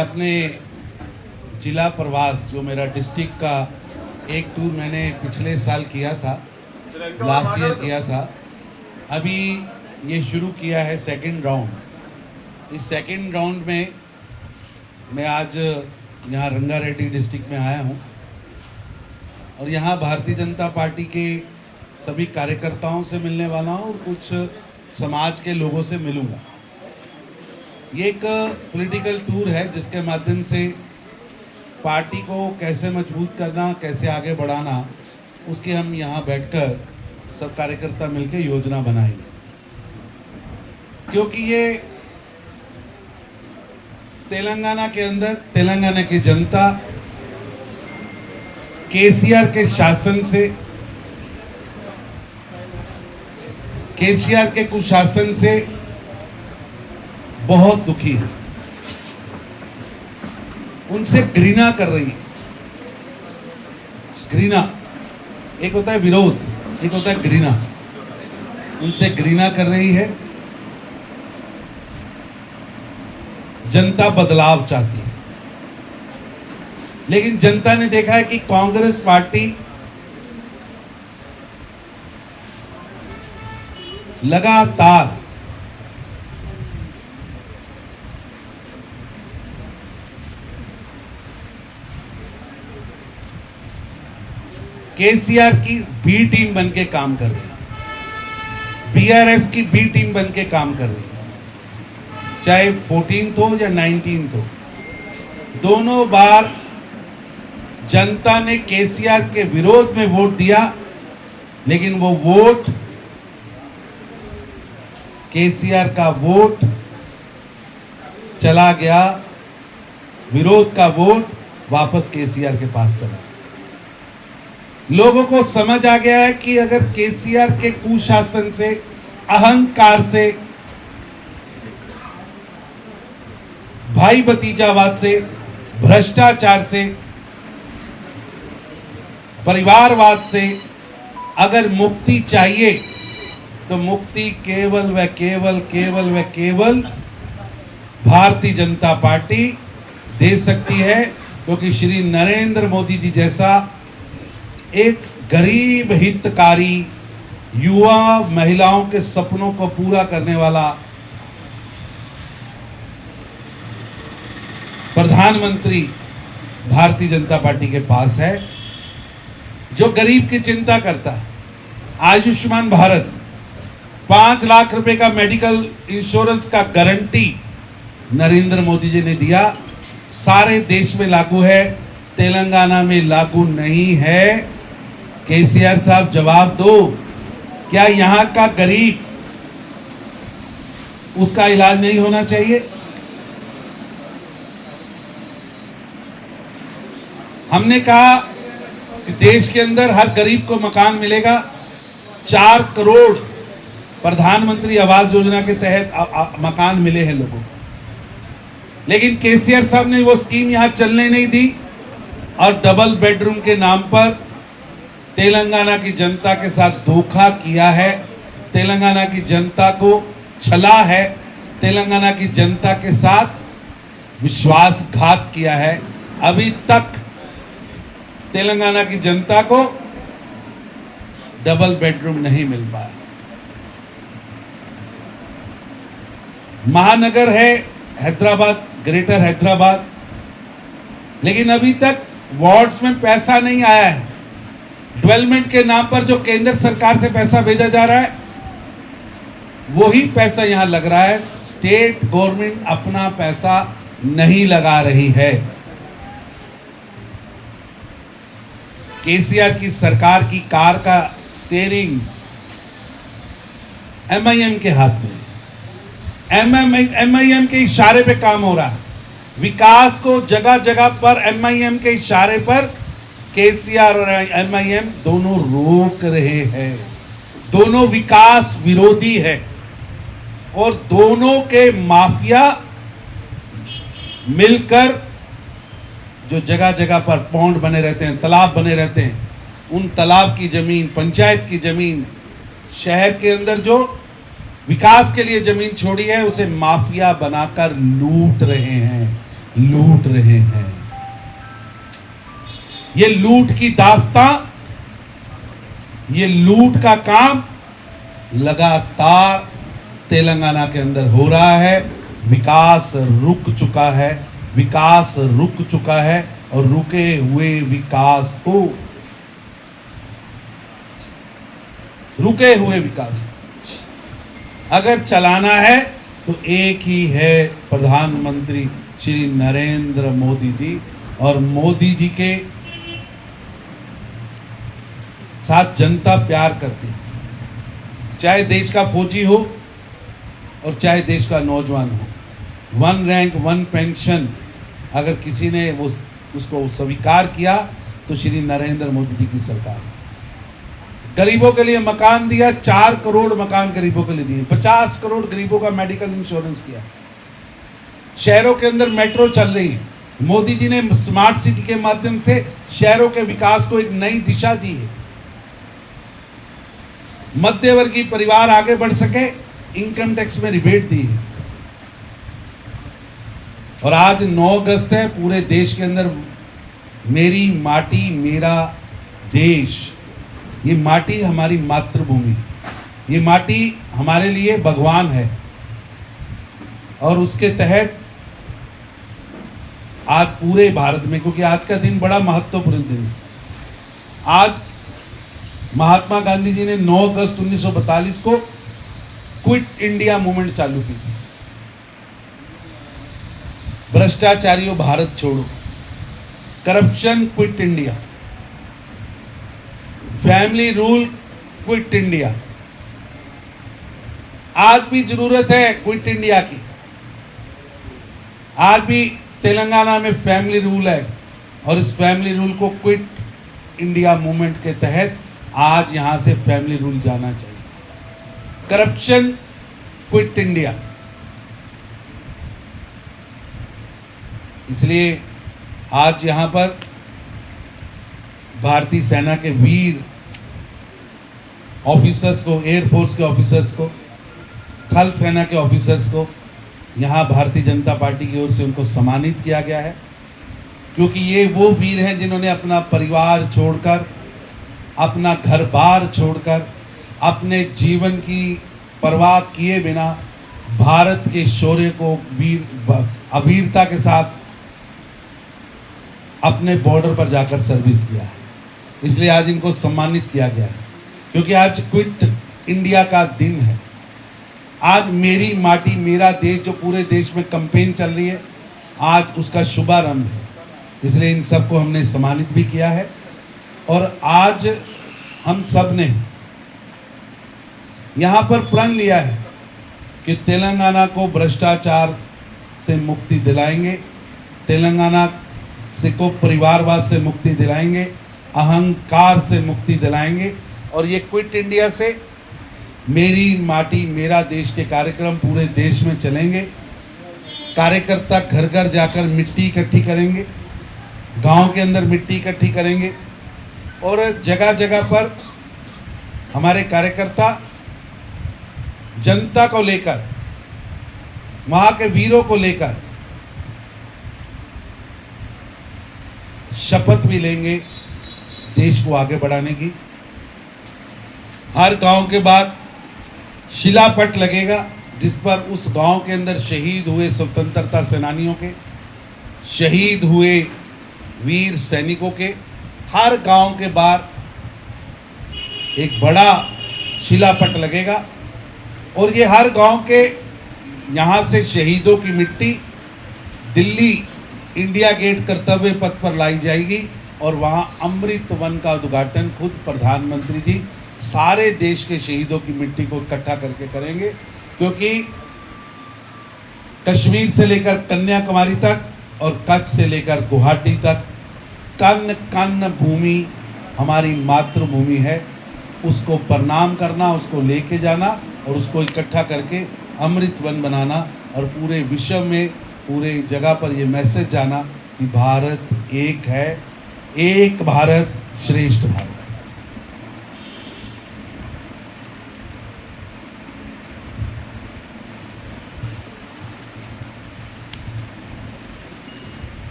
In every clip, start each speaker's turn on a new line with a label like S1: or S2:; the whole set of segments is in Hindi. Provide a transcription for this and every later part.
S1: अपने जिला प्रवास, जो मेरा डिस्ट्रिक्ट का एक टूर मैंने पिछले साल किया था, लास्ट ईयर किया था, अभी ये शुरू किया है सेकंड राउंड। इस सेकंड राउंड में मैं आज यहाँ रंगारेड्डी डिस्ट्रिक्ट में आया हूँ और यहाँ भारतीय जनता पार्टी के सभी कार्यकर्ताओं से मिलने वाला हूँ और कुछ समाज के लोगों से मिलूँगा। ये एक पॉलिटिकल टूर है जिसके माध्यम से पार्टी को कैसे मजबूत करना, कैसे आगे बढ़ाना, उसकी हम यहाँ बैठकर सब कार्यकर्ता मिलकर योजना बनाएंगे। क्योंकि ये तेलंगाना के अंदर तेलंगाना की जनता केसीआर के शासन से, केसीआर के कुशासन से बहुत दुखी है, उनसे घृणा कर रही है। घृणा एक होता है विरोध, एक होता है घृणा। उनसे घृणा कर रही है। जनता बदलाव चाहती है, लेकिन जनता ने देखा है कि कांग्रेस पार्टी लगातार केसीआर की बी टीम बनके काम कर रही है, बीआरएस की बी टीम बनके काम कर रही है। चाहे 14th हो या 19th हो, दोनों बार जनता ने केसीआर के विरोध में वोट दिया, लेकिन वो वोट, केसीआर का वोट चला गया, विरोध का वोट वापस केसीआर के पास चला गया। लोगों को समझ आ गया है कि अगर केसीआर के कुशासन से, अहंकार से, भाई भतीजावाद से, भ्रष्टाचार से, परिवारवाद से अगर मुक्ति चाहिए तो मुक्ति केवल व केवल भारतीय जनता पार्टी दे सकती है। क्योंकि श्री नरेंद्र मोदी जी जैसा एक गरीब हितकारी, युवा महिलाओं के सपनों को पूरा करने वाला प्रधानमंत्री भारतीय जनता पार्टी के पास है, जो गरीब की चिंता करता है। आयुष्मान भारत, 5 लाख रुपए का मेडिकल इंश्योरेंस का गारंटी नरेंद्र मोदी जी ने दिया। सारे देश में लागू है, तेलंगाना में लागू नहीं है। केसीआर साहब जवाब दो, क्या यहाँ का गरीब, उसका इलाज नहीं होना चाहिए? हमने कहा कि देश के अंदर हर गरीब को मकान मिलेगा। 4 करोड़ प्रधानमंत्री आवास योजना के तहत मकान मिले हैं लोगों को, लेकिन केसीआर साहब ने वो स्कीम यहां चलने नहीं दी और डबल बेडरूम के नाम पर तेलंगाना की जनता के साथ धोखा किया है, तेलंगाना की जनता को छला है, तेलंगाना की जनता के साथ विश्वासघात किया है। अभी तक तेलंगाना की जनता को डबल बेडरूम नहीं मिल पाया। महानगर है हैदराबाद, ग्रेटर हैदराबाद, लेकिन अभी तक वार्ड्स में पैसा नहीं आया है। डेवलपमेंट के नाम पर जो केंद्र सरकार से पैसा भेजा जा रहा है, वही पैसा यहां लग रहा है। स्टेट गवर्नमेंट अपना पैसा नहीं लगा रही है। केसीआर की सरकार की कार का स्टीयरिंग एमआईएम के हाथ में, एमआईएम के इशारे पे काम हो रहा है। विकास को जगह जगह पर एमआईएम के इशारे पर केसीआर और एमआईएम दोनों रोक रहे हैं। दोनों विकास विरोधी है और दोनों के माफिया मिलकर जो जगह जगह पर पौंड बने रहते हैं, तालाब बने रहते हैं, उन तालाब की जमीन, पंचायत की जमीन, शहर के अंदर जो विकास के लिए जमीन छोड़ी है, उसे माफिया बनाकर लूट रहे हैं। लूट रहे हैं। ये लूट की दास्तां, ये लूट का काम लगातार तेलंगाना के अंदर हो रहा है। विकास रुक चुका है, विकास रुक चुका है और रुके हुए विकास को, रुके हुए विकास को अगर चलाना है तो एक ही है, प्रधानमंत्री श्री नरेंद्र मोदी जी। और मोदी जी के साथ जनता प्यार करती है, चाहे देश का फौजी हो और चाहे देश का नौजवान हो। वन रैंक वन पेंशन अगर किसी ने वो उसको स्वीकार किया तो श्री नरेंद्र मोदी जी की सरकार। गरीबों के लिए मकान दिया, 4 करोड़ मकान गरीबों के लिए दिए, 50 करोड़ गरीबों का मेडिकल इंश्योरेंस किया। शहरों के अंदर मेट्रो चल रही है, मोदी जी ने स्मार्ट सिटी के माध्यम से शहरों के विकास को एक नई दिशा दी है। मध्यवर्गीय परिवार आगे बढ़ सके, इनकम टैक्स में रिबेट दी है। और आज 9 अगस्त है, पूरे देश के अंदर मेरी माटी मेरा देश, ये माटी हमारी मातृभूमि, ये माटी हमारे लिए भगवान है। और उसके तहत आज पूरे भारत में, क्योंकि आज का दिन बड़ा महत्वपूर्ण दिन है। आज महात्मा गांधी जी ने 9 अगस्त 1942 को क्विट इंडिया मूवमेंट चालू की थी। भ्रष्टाचारियों भारत छोड़ो, corruption quit India, family rule quit India. आज भी जरूरत है क्विट इंडिया की। आज भी तेलंगाना में फैमिली रूल है और इस फैमिली रूल को क्विट इंडिया मूवमेंट के तहत आज यहां से फैमिली रूल जाना चाहिए। Corruption quit India. इसलिए आज यहां पर भारतीय सेना के वीर ऑफिसर्स को, एयरफोर्स के ऑफिसर्स को, थल सेना के ऑफिसर्स को यहाँ भारतीय जनता पार्टी की ओर से उनको सम्मानित किया गया है, क्योंकि ये वो वीर हैं जिन्होंने अपना परिवार छोड़कर, अपना घर बार छोड़कर, अपने जीवन की परवाह किए बिना भारत के शौर्य को अवीरता के साथ अपने बॉर्डर पर जाकर सर्विस किया है। इसलिए आज इनको सम्मानित किया गया है, क्योंकि आज क्विट इंडिया का दिन है। आज मेरी माटी मेरा देश जो पूरे देश में कैंपेन चल रही है, आज उसका शुभारंभ है। इसलिए इन सबको हमने सम्मानित भी किया है। और आज हम सब ने यहाँ पर प्रण लिया है कि तेलंगाना को भ्रष्टाचार से मुक्ति दिलाएंगे, तेलंगाना से को परिवारवाद से मुक्ति दिलाएंगे, अहंकार से मुक्ति दिलाएंगे। और ये क्विट इंडिया से मेरी माटी मेरा देश के कार्यक्रम पूरे देश में चलेंगे। कार्यकर्ता घर घर जाकर मिट्टी इकट्ठी करेंगे, गांव के अंदर मिट्टी इकट्ठी करेंगे और जगह जगह पर हमारे कार्यकर्ता जनता को लेकर, वहां के वीरों को लेकर शपथ भी लेंगे देश को आगे बढ़ाने की। हर गांव के बाद शिलापट लगेगा जिस पर उस गांव के अंदर शहीद हुए स्वतंत्रता सेनानियों के, शहीद हुए वीर सैनिकों के, हर गांव के बाहर एक बड़ा शिलापट लगेगा। और ये हर गांव के यहाँ से शहीदों की मिट्टी दिल्ली इंडिया गेट कर्तव्य पथ पर लाई जाएगी और वहाँ अमृत वन का उद्घाटन खुद प्रधानमंत्री जी सारे देश के शहीदों की मिट्टी को इकट्ठा करके करेंगे। क्योंकि कश्मीर से लेकर कन्याकुमारी तक और कच्छ से लेकर गुवाहाटी तक कन कन भूमि हमारी मातृभूमि है। उसको प्रणाम करना, उसको लेके जाना और उसको इकट्ठा करके अमृत वन बनाना और पूरे विश्व में, पूरे जगह पर ये मैसेज जाना कि भारत एक है, एक भारत श्रेष्ठ भारत।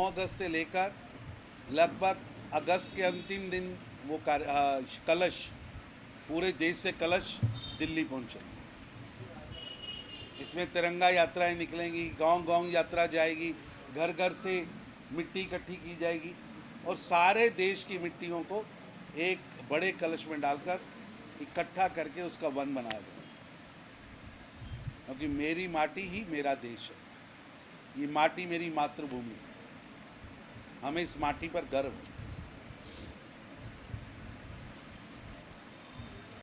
S1: अगस्त से लेकर लगभग अगस्त के अंतिम दिन वो कलश, पूरे देश से कलश दिल्ली पहुँचे। इसमें तिरंगा यात्राएं निकलेंगी, गांव-गांव यात्रा जाएगी, घर घर से मिट्टी इकट्ठी की जाएगी और सारे देश की मिट्टियों को एक बड़े कलश में डालकर इकट्ठा करके उसका वन बनाया जाएगा। क्योंकि मेरी माटी ही मेरा देश है, ये माटी मेरी मातृभूमि है, हमें इस माटी पर गर्व है।